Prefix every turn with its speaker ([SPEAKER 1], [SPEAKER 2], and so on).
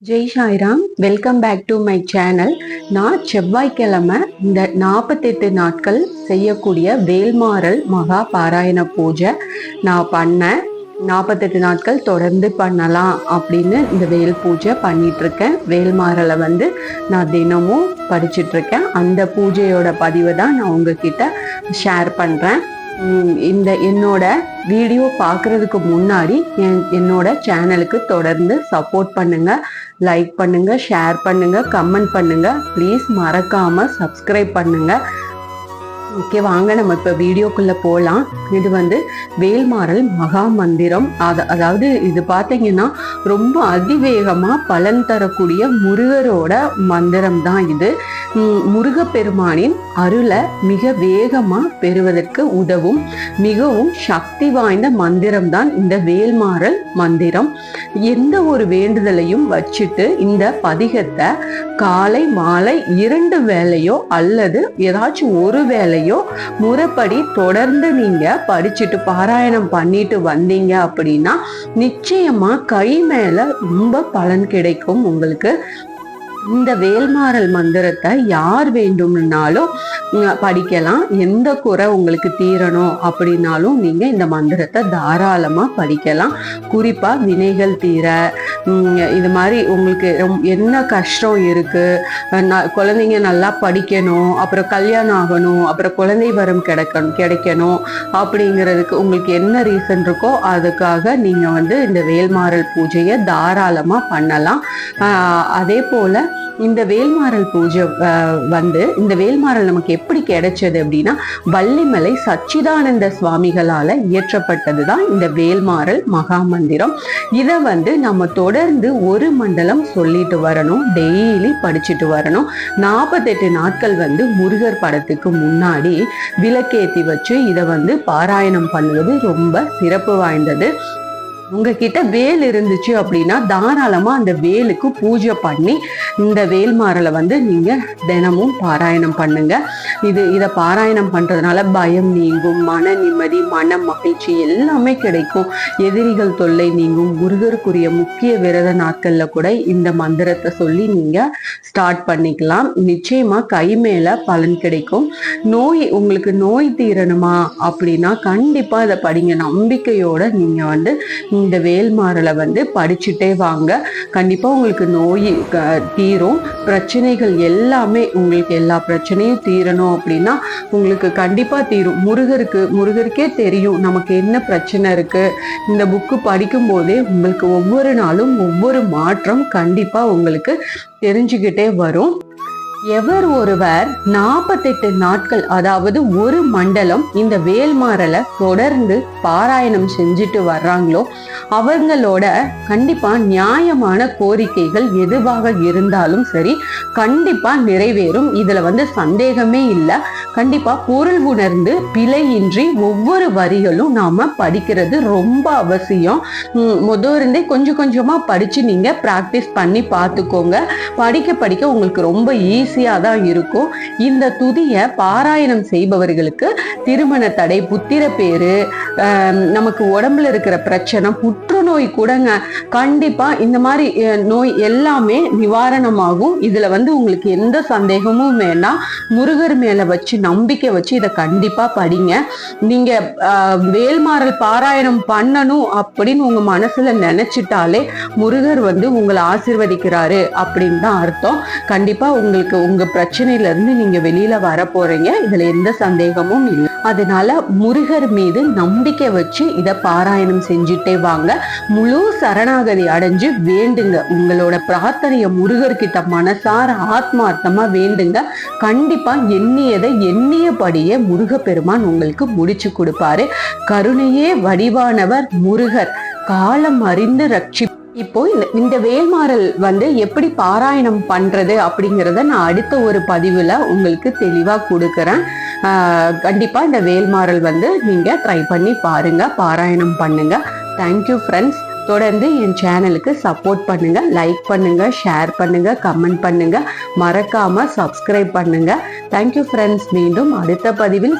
[SPEAKER 1] Jai Sairam. Welcome back to my channel. நான் செவ்வாய்க்கிழமை இந்த 48 நாட்கள் செய்யக்கூடிய வேல்மாறல் மகா பாராயண பூஜை நான் பண்ணேன். 48 நாட்கள் தொடர்ந்து பண்ணலாம் அப்படின்னு இந்த வேல் பூஜை பண்ணிட்டு இருக்கேன். வேல்மாறலை நான் தினமும் படிச்சுட்டு இருக்கேன். அந்த பூஜையோட பதிவை தான் நான் உங்ககிட்ட ஷேர் பண்றேன். இந்த என்னோட வீடியோ பார்க்கறதுக்கு முன்னாடி என்னோட சேனலுக்கு தொடர்ந்து சப்போர்ட் பண்ணுங்க, லைக் பண்ணுங்க, ஷேர் பண்ணுங்க, கமெண்ட் பண்ணுங்க. ப்ளீஸ் மறக்காம சப்ஸ்கிரைப் பண்ணுங்க. ஓகே, வாங்க நம்ம இப்போ வீடியோக்குள்ள போகலாம். இது வேல்மாறல் மகா மந்திரம். அதாவது இது பார்த்தீங்கன்னா ரொம்ப அதிவேகமா பலன் தரக்கூடிய முருகரோட மந்திரம் தான் இது. முருகப்பெருமானின் அருளை மிக வேகமா பெறுவதற்கு உதவும் மிகவும் சக்தி வாய்ந்த மந்திரம் தான் இந்த வேல்மாறல் மந்திரம். எந்த ஒரு வேண்டுதலையும் வச்சுட்டு இந்த பதிகத்தை காலை மாலை 2 வேளையோ அல்லது ஏதாச்சும் ஒரு வேளையோ முறைப்படி தொடர்ந்து நீங்க படிச்சுட்டு பாராயணம் பண்ணிட்டு வந்தீங்க அப்படின்னா நிச்சயமா கை மேல ரொம்ப பலன் கிடைக்கும் உங்களுக்கு. இந்த வேல்மாறல் மந்திரத்தை யார் வேண்டும்னாலும் படிக்கலாம். எந்த குறை உங்களுக்கு தீரணும் அப்படின்னாலும் நீங்க இந்த மந்திரத்தை தாராளமா படிக்கலாம். குறிப்பா வினைகள் தீர, இது மாதிரி உங்களுக்கு என்ன கஷ்டம் இருக்கு, குழந்தைங்க நல்லா படிக்கணும், அப்புறம் கல்யாணம் ஆகணும், அப்புறம் குழந்தை வரம் கிடைக்கணும் அப்படிங்கிறதுக்கு உங்களுக்கு என்ன ரீசன் இருக்கோ அதுக்காக நீங்க இந்த வேல்மாறல் பூஜையை தாராளமா பண்ணலாம். அதே போல இந்த வேல்மாறல் பூஜை இந்த வேல்மாறல் நமக்கு எப்படி கிடைச்சது அப்படின்னா வள்ளிமலை சச்சிதானந்த சுவாமிகளால இயற்றப்பட்டதுதான் இந்த வேல்மாறல் மகா மந்திரம். இதை நம்ம தொடர்ந்து ஒரு மண்டலம் சொல்லிட்டு வரணும், டெய்லி படிச்சுட்டு வரணும். 48 நாட்கள் முருகர் படத்துக்கு முன்னாடி விளக்கேத்தி வச்சு இதை பாராயணம் பண்ணுவது ரொம்ப சிறப்பு வாய்ந்தது. உங்ககிட்ட வேல் இருந்துச்சு அப்படின்னா தாராளமா அந்த வேலுக்கு பூஜை பண்ணி இந்த வேல்மாறலை நீங்க தினமும் பாராயணம் பண்ணுங்க. இதை பாராயணம் பண்றதுனால பயம் நீங்கும், மன நிம்மதி, மன மகிழ்ச்சி எல்லாமே கிடைக்கும். எதிரிகள் தொல்லை நீங்கும். முருகருக்குரிய முக்கிய விரத நாட்கள்ல கூட இந்த மந்திரத்தை சொல்லி நீங்க ஸ்டார்ட் பண்ணிக்கலாம். நிச்சயமா கை மேல பலன் கிடைக்கும். உங்களுக்கு நோய் தீரணுமா அப்படின்னா கண்டிப்பா இதை படிங்க. நம்பிக்கையோட நீங்க இந்த வேல்மாறலை படிச்சுட்டே வாங்க. கண்டிப்பா உங்களுக்கு நோய் தீரும். பிரச்சனைகள் எல்லாமே உங்களுக்கு எல்லா பிரச்சனையும் தீரணும் அப்படின்னா உங்களுக்கு கண்டிப்பா தீரும். முருகருக்கே தெரியும் நமக்கு என்ன பிரச்சனை இருக்கு. இந்த புக்கு படிக்கும் போதே உங்களுக்கு ஒவ்வொரு நாளும் ஒவ்வொரு மாற்றம் கண்டிப்பா உங்களுக்கு தெரிஞ்சுக்கிட்டே வரும். எவர் ஒருவர் 48 நாட்கள் அதாவது ஒரு மண்டலம் இந்த வேல்மாறலை தொடர்ந்து பாராயணம் செஞ்சுட்டு வர்றாங்களோ அவங்களோட கண்டிப்பா நியாயமான கோரிக்கைகள் எதுவாக இருந்தாலும் சரி கண்டிப்பா நிறைவேறும். இதுல சந்தேகமே இல்லை. கண்டிப்பா பொருள் உணர்ந்து பிழையின்றி ஒவ்வொரு வரிகளும் நாம படிக்கிறது ரொம்ப அவசியம். இருந்தே கொஞ்சம் கொஞ்சமா படிச்சு நீங்க பிராக்டிஸ் பண்ணி பார்த்துக்கோங்க. படிக்க உங்களுக்கு ரொம்ப ஈஸியா தான் இருக்கும். இந்த துதியை பாராயணம் செய்பவர்களுக்கு திருமண தடை, புத்திர பேரு, நமக்கு உடம்புல இருக்கிற பிரச்சனை, புற்றுநோய் கூடங்க கண்டிப்பா இந்த மாதிரி நோய் எல்லாமே நிவாரணமாகும். இதுல உங்களுக்கு எந்த சந்தேகமும் வேண்டாம். முருகர் மேல வச்சு நம்பிக்கை வச்சு இதை கண்டிப்பா படிங்க. நீங்க வேல்மாறல் பாராயணம் பண்ணணும் அப்படின்னு உங்க மனசுல நினைச்சிட்டாலே முருகர் உங்களை ஆசீர்வதிக்கிறாரு அப்படின்னு தான் அர்த்தம். கண்டிப்பா உங்களுக்கு உங்க பிரச்சனையில இருந்து நீங்க வெளியில வர போறீங்க. இதுல எந்த சந்தேகமும் இல்லை. அதனால முருகர் மீது நம்பிக்கை வச்சு இதை பாராயணம் செஞ்சுட்டே வாங்க. முழு சரணாகதி அடைஞ்சு வேண்டுங்க. உங்களோட பிரார்த்தனைய முருகர்கிட்ட மனசார ஆத்மார்த்தமா வேண்டுங்க. கண்டிப்பா எண்ணியதை எண்ணியபடியே முருகப்பெருமான் உங்களுக்கு முடிச்சு கொடுப்பாரு. கருணையே வடிவானவர் முருகர், காலம் அறிந்து ரட்சி. இப்போ இந்த வேல்மாறல் எப்படி பாராயணம் பண்றது அப்படிங்கிறத நான் அடுத்த ஒரு பதிவுல உங்களுக்கு தெளிவா கொடுக்கறேன். கண்டிப்பா இந்த வேல்மாறல் நீங்க ட்ரை பண்ணி பாருங்க, பாராயணம் பண்ணுங்க. Thank you friends. தொடர்ந்து என் சேனலுக்கு சப்போர்ட் பண்ணுங்க, லைக் பண்ணுங்க, ஷேர் பண்ணுங்க, கமெண்ட் பண்ணுங்க, மறக்காம சப்ஸ்கிரைப் பண்ணுங்க. Thank you friends. மீண்டும் அடுத்த பதிவில்